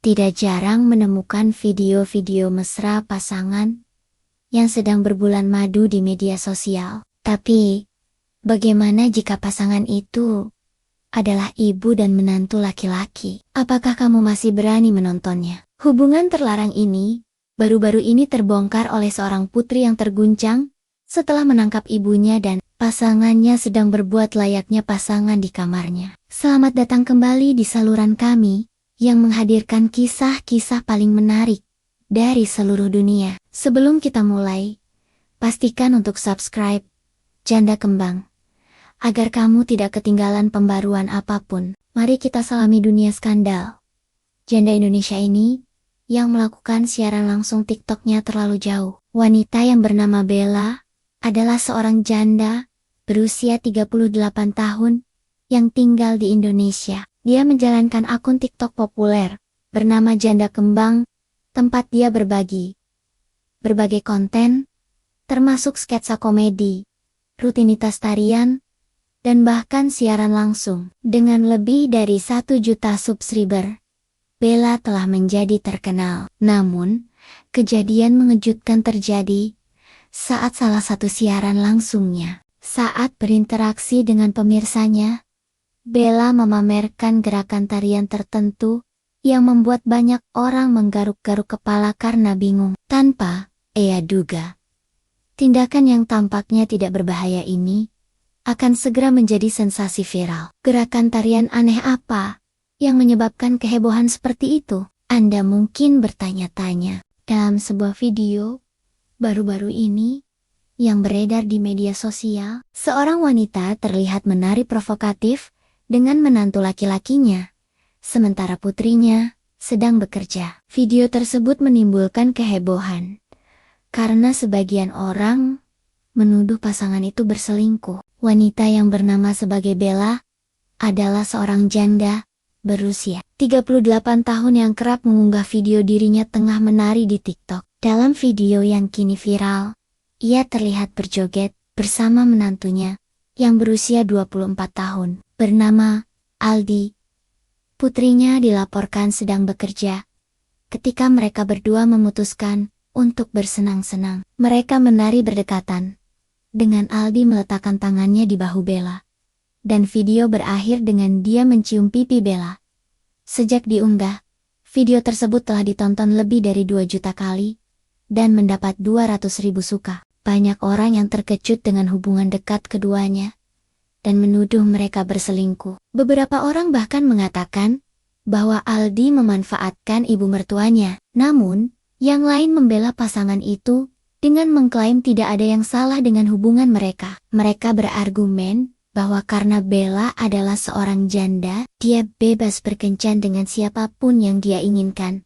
Tidak jarang menemukan video-video mesra pasangan yang sedang berbulan madu di media sosial. Tapi, bagaimana jika pasangan itu adalah ibu dan menantu laki-laki? Apakah kamu masih berani menontonnya? Hubungan terlarang ini baru-baru ini terbongkar oleh seorang putri yang terguncang setelah menangkap ibunya dan pasangannya sedang berbuat layaknya pasangan di kamarnya. Selamat datang kembali di saluran kami yang menghadirkan kisah-kisah paling menarik dari seluruh dunia. Sebelum kita mulai, pastikan untuk subscribe Janda Kembang agar kamu tidak ketinggalan pembaruan apapun. Mari kita selami dunia skandal janda Indonesia ini yang melakukan siaran langsung TikTok-nya terlalu jauh. Wanita yang bernama Bella adalah seorang janda berusia 38 tahun yang tinggal di Indonesia. Dia menjalankan akun TikTok populer bernama Janda Kembang, tempat dia berbagi berbagai konten, termasuk sketsa komedi, rutinitas tarian, dan bahkan siaran langsung. Dengan lebih dari 1 juta subscriber, Bella telah menjadi terkenal. Namun, kejadian mengejutkan terjadi saat salah satu siaran langsungnya. Saat berinteraksi dengan pemirsanya, Bella memamerkan gerakan tarian tertentu yang membuat banyak orang menggaruk-garuk kepala karena bingung. Tanpa ia duga, tindakan yang tampaknya tidak berbahaya ini akan segera menjadi sensasi viral. Gerakan tarian aneh apa yang menyebabkan kehebohan seperti itu? Anda mungkin bertanya-tanya. Dalam sebuah video baru-baru ini yang beredar di media sosial, seorang wanita terlihat menari provokatif dengan menantu laki-lakinya, sementara putrinya sedang bekerja. Video tersebut menimbulkan kehebohan karena sebagian orang menuduh pasangan itu berselingkuh. Wanita yang bernama sebagai Bella adalah seorang janda berusia 38 tahun yang kerap mengunggah video dirinya tengah menari di TikTok. Dalam video yang kini viral, ia terlihat berjoget bersama menantunya yang berusia 24 tahun, bernama Aldi. Putrinya dilaporkan sedang bekerja ketika mereka berdua memutuskan untuk bersenang-senang. Mereka menari berdekatan, dengan Aldi meletakkan tangannya di bahu Bella. Dan video berakhir dengan dia mencium pipi Bella. Sejak diunggah, video tersebut telah ditonton lebih dari 2 juta kali, dan mendapat 200.000 suka. Banyak orang yang terkejut dengan hubungan dekat keduanya, dan menuduh mereka berselingkuh. Beberapa orang bahkan mengatakan bahwa Aldi memanfaatkan ibu mertuanya. Namun, yang lain membela pasangan itu dengan mengklaim tidak ada yang salah dengan hubungan mereka. Mereka berargumen bahwa karena Bella adalah seorang janda, dia bebas berkencan dengan siapapun yang dia inginkan.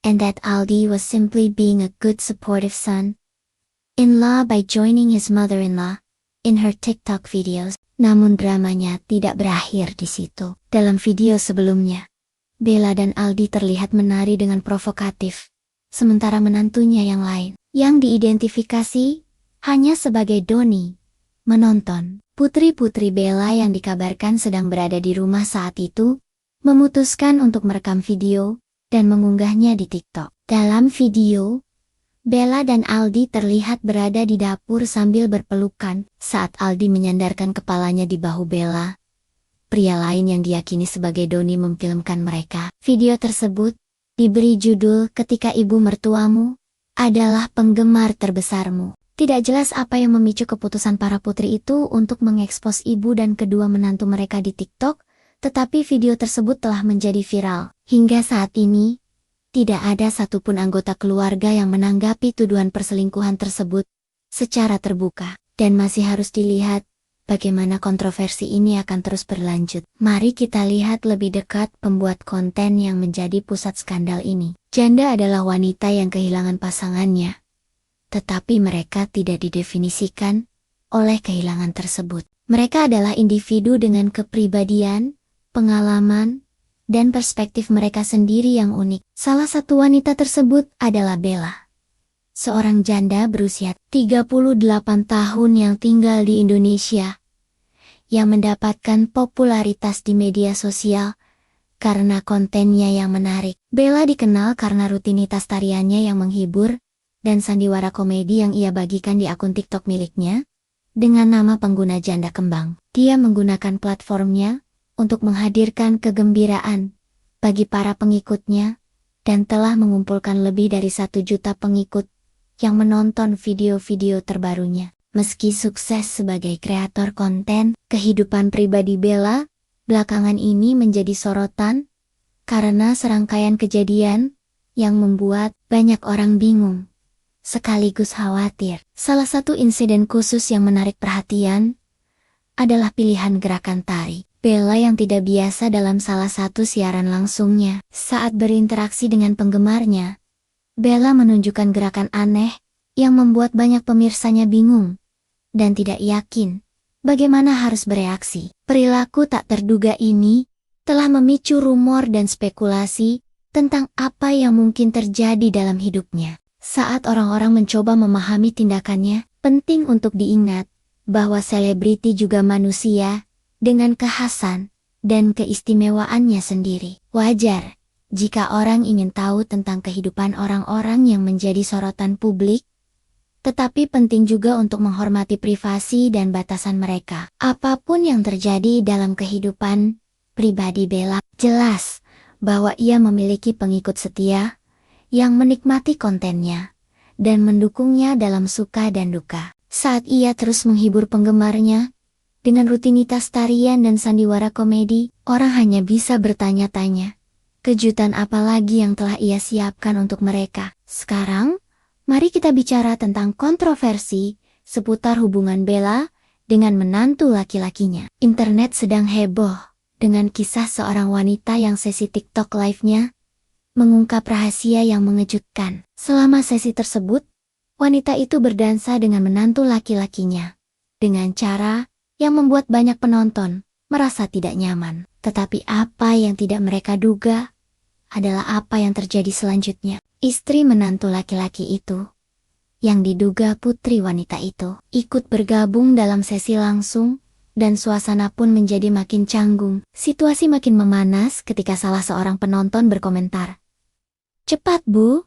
And that Aldi was simply being a good supportive son-in-law by joining his mother-in-law in her TikTok videos. Namun dramanya tidak berakhir di situ. Dalam video sebelumnya, Bella dan Aldi terlihat menari dengan provokatif, sementara menantunya yang lain, yang diidentifikasi hanya sebagai Doni, menonton. Putri-putri Bella yang dikabarkan sedang berada di rumah saat itu, memutuskan untuk merekam video dan mengunggahnya di TikTok. Dalam video, Bella dan Aldi terlihat berada di dapur sambil berpelukan saat Aldi menyandarkan kepalanya di bahu Bella. Pria lain yang diyakini sebagai Doni memfilmkan mereka. Video tersebut diberi judul "Ketika Ibu Mertuamu Adalah Penggemar Terbesarmu". Tidak jelas apa yang memicu keputusan para putri itu untuk mengekspos ibu dan kedua menantu mereka di TikTok, tetapi video tersebut telah menjadi viral. Hingga saat ini, tidak ada satupun anggota keluarga yang menanggapi tuduhan perselingkuhan tersebut secara terbuka, dan masih harus dilihat bagaimana kontroversi ini akan terus berlanjut. Mari kita lihat lebih dekat pembuat konten yang menjadi pusat skandal ini. Janda adalah wanita yang kehilangan pasangannya, tetapi mereka tidak didefinisikan oleh kehilangan tersebut. Mereka adalah individu dengan kepribadian, pengalaman, dan perspektif mereka sendiri yang unik. Salah satu wanita tersebut adalah Bella, seorang janda berusia 38 tahun yang tinggal di Indonesia, yang mendapatkan popularitas di media sosial karena kontennya yang menarik. Bella dikenal karena rutinitas tariannya yang menghibur dan sandiwara komedi yang ia bagikan di akun TikTok miliknya dengan nama pengguna Janda Kembang. Dia menggunakan platformnya untuk menghadirkan kegembiraan bagi para pengikutnya dan telah mengumpulkan lebih dari 1 juta pengikut yang menonton video-video terbarunya. Meski sukses sebagai kreator konten, kehidupan pribadi Bella belakangan ini menjadi sorotan karena serangkaian kejadian yang membuat banyak orang bingung sekaligus khawatir. Salah satu insiden khusus yang menarik perhatian adalah pilihan gerakan tari Bella yang tidak biasa dalam salah satu siaran langsungnya. Saat berinteraksi dengan penggemarnya, Bella menunjukkan gerakan aneh yang membuat banyak pemirsanya bingung dan tidak yakin bagaimana harus bereaksi. Perilaku tak terduga ini telah memicu rumor dan spekulasi tentang apa yang mungkin terjadi dalam hidupnya. Saat orang-orang mencoba memahami tindakannya, penting untuk diingat bahwa selebriti juga manusia dengan kekhasan dan keistimewaannya sendiri. Wajar jika orang ingin tahu tentang kehidupan orang-orang yang menjadi sorotan publik, tetapi penting juga untuk menghormati privasi dan batasan mereka. Apapun yang terjadi dalam kehidupan pribadi Bella, jelas bahwa ia memiliki pengikut setia yang menikmati kontennya dan mendukungnya dalam suka dan duka. Saat ia terus menghibur penggemarnya dengan rutinitas tarian dan sandiwara komedi, orang hanya bisa bertanya-tanya, kejutan apa lagi yang telah ia siapkan untuk mereka. Sekarang, mari kita bicara tentang kontroversi seputar hubungan Bella dengan menantu laki-lakinya. Internet sedang heboh dengan kisah seorang wanita yang sesi TikTok live-nya mengungkap rahasia yang mengejutkan. Selama sesi tersebut, wanita itu berdansa dengan menantu laki-lakinya dengan cara yang membuat banyak penonton merasa tidak nyaman. Tetapi apa yang tidak mereka duga adalah apa yang terjadi selanjutnya. Istri menantu laki-laki itu, yang diduga putri wanita itu, ikut bergabung dalam sesi langsung, dan suasana pun menjadi makin canggung. Situasi makin memanas ketika salah seorang penonton berkomentar, "Cepat Bu,"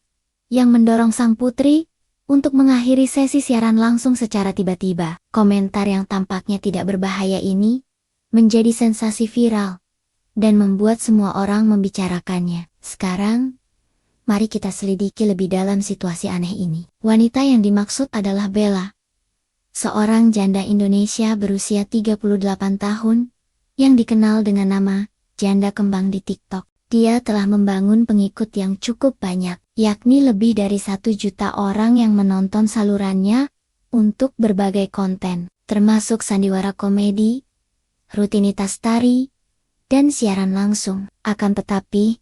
yang mendorong sang putri untuk mengakhiri sesi siaran langsung secara tiba-tiba. Komentar yang tampaknya tidak berbahaya ini menjadi sensasi viral dan membuat semua orang membicarakannya. Sekarang, mari kita selidiki lebih dalam situasi aneh ini. Wanita yang dimaksud adalah Bella, seorang janda Indonesia berusia 38 tahun, yang dikenal dengan nama Janda Kembang di TikTok. Dia telah membangun pengikut yang cukup banyak, yakni lebih dari 1 juta orang yang menonton salurannya untuk berbagai konten, termasuk sandiwara komedi, rutinitas tari, dan siaran langsung. Akan tetapi,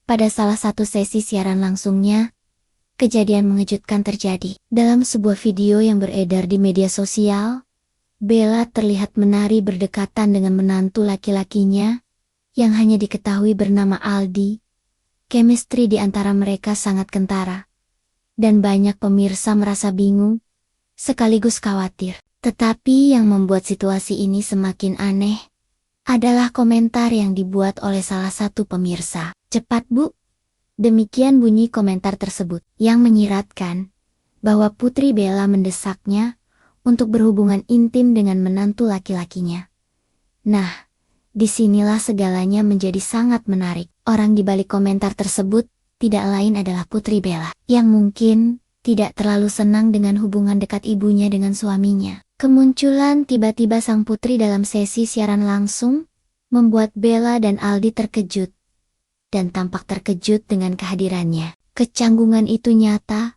pada salah satu sesi siaran langsungnya, kejadian mengejutkan terjadi. Dalam sebuah video yang beredar di media sosial, Bella terlihat menari berdekatan dengan menantu laki-lakinya, yang hanya diketahui bernama Aldi. Chemistry di antara mereka sangat kentara, dan banyak pemirsa merasa bingung, sekaligus khawatir. Tetapi yang membuat situasi ini semakin aneh, adalah komentar yang dibuat oleh salah satu pemirsa. "Cepat Bu," demikian bunyi komentar tersebut, yang menyiratkan bahwa putri Bella mendesaknya untuk berhubungan intim dengan menantu laki-lakinya. Nah, disinilah segalanya menjadi sangat menarik. Orang di balik komentar tersebut tidak lain adalah putri Bella, yang mungkin tidak terlalu senang dengan hubungan dekat ibunya dengan suaminya. Kemunculan tiba-tiba sang putri dalam sesi siaran langsung membuat Bella dan Aldi terkejut, dan tampak terkejut dengan kehadirannya. Kecanggungan itu nyata,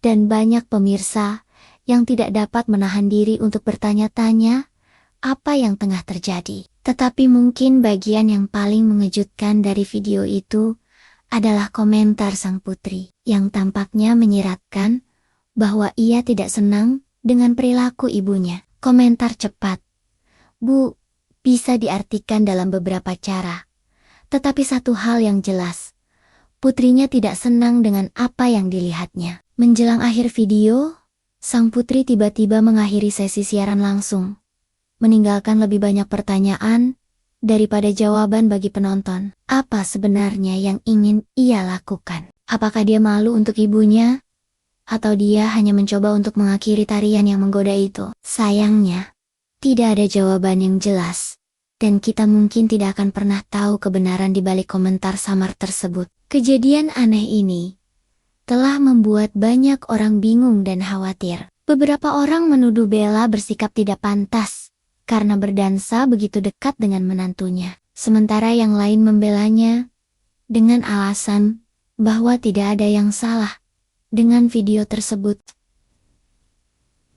dan banyak pemirsa yang tidak dapat menahan diri untuk bertanya-tanya apa yang tengah terjadi. Tetapi mungkin bagian yang paling mengejutkan dari video itu adalah komentar sang putri, yang tampaknya menyiratkan bahwa ia tidak senang dengan perilaku ibunya. Komentar cepat, "Bu," bisa diartikan dalam beberapa cara. Tetapi satu hal yang jelas, putrinya tidak senang dengan apa yang dilihatnya. Menjelang akhir video, sang putri tiba-tiba mengakhiri sesi siaran langsung, meninggalkan lebih banyak pertanyaan daripada jawaban bagi penonton. Apa sebenarnya yang ingin ia lakukan? Apakah dia malu untuk ibunya? Atau dia hanya mencoba untuk mengakhiri tarian yang menggoda itu? Sayangnya, tidak ada jawaban yang jelas. Dan kita mungkin tidak akan pernah tahu kebenaran di balik komentar samar tersebut. Kejadian aneh ini telah membuat banyak orang bingung dan khawatir. Beberapa orang menuduh Bella bersikap tidak pantas karena berdansa begitu dekat dengan menantunya. Sementara yang lain membelanya dengan alasan bahwa tidak ada yang salah dengan video tersebut.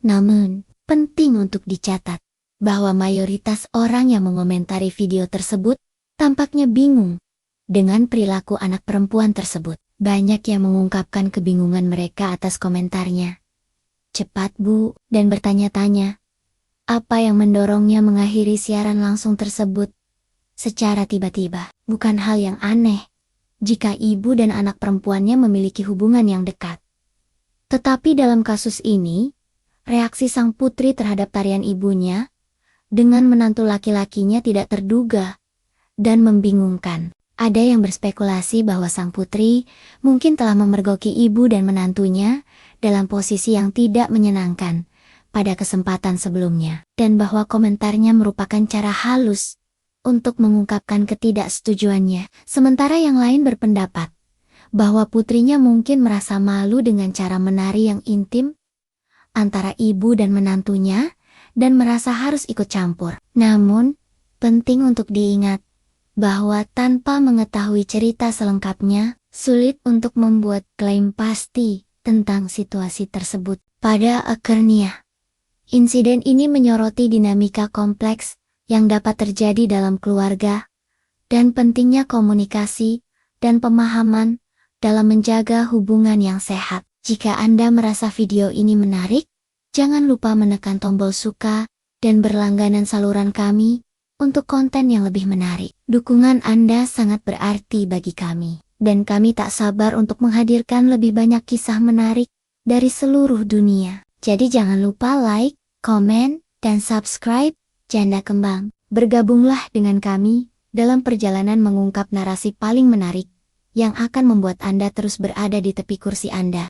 Namun, penting untuk dicatat bahwa mayoritas orang yang mengomentari video tersebut tampaknya bingung dengan perilaku anak perempuan tersebut. Banyak yang mengungkapkan kebingungan mereka atas komentarnya. Cepat Bu, dan bertanya-tanya, apa yang mendorongnya mengakhiri siaran langsung tersebut secara tiba-tiba? Bukan hal yang aneh jika ibu dan anak perempuannya memiliki hubungan yang dekat. Tetapi dalam kasus ini, reaksi sang putri terhadap tarian ibunya dengan menantu laki-lakinya tidak terduga dan membingungkan. Ada yang berspekulasi bahwa sang putri mungkin telah memergoki ibu dan menantunya dalam posisi yang tidak menyenangkan pada kesempatan sebelumnya, dan bahwa komentarnya merupakan cara halus untuk mengungkapkan ketidaksetujuannya. Sementara yang lain berpendapat bahwa putrinya mungkin merasa malu dengan cara menari yang intim antara ibu dan menantunya dan merasa harus ikut campur. Namun, penting untuk diingat bahwa tanpa mengetahui cerita selengkapnya, sulit untuk membuat klaim pasti tentang situasi tersebut. Pada akhirnya, insiden ini menyoroti dinamika kompleks yang dapat terjadi dalam keluarga, dan pentingnya komunikasi dan pemahaman dalam menjaga hubungan yang sehat. Jika Anda merasa video ini menarik, jangan lupa menekan tombol suka dan berlangganan saluran kami untuk konten yang lebih menarik. Dukungan Anda sangat berarti bagi kami, dan kami tak sabar untuk menghadirkan lebih banyak kisah menarik dari seluruh dunia. Jadi jangan lupa like, komen, dan subscribe Janda Kembang. Bergabunglah dengan kami dalam perjalanan mengungkap narasi paling menarik yang akan membuat Anda terus berada di tepi kursi Anda.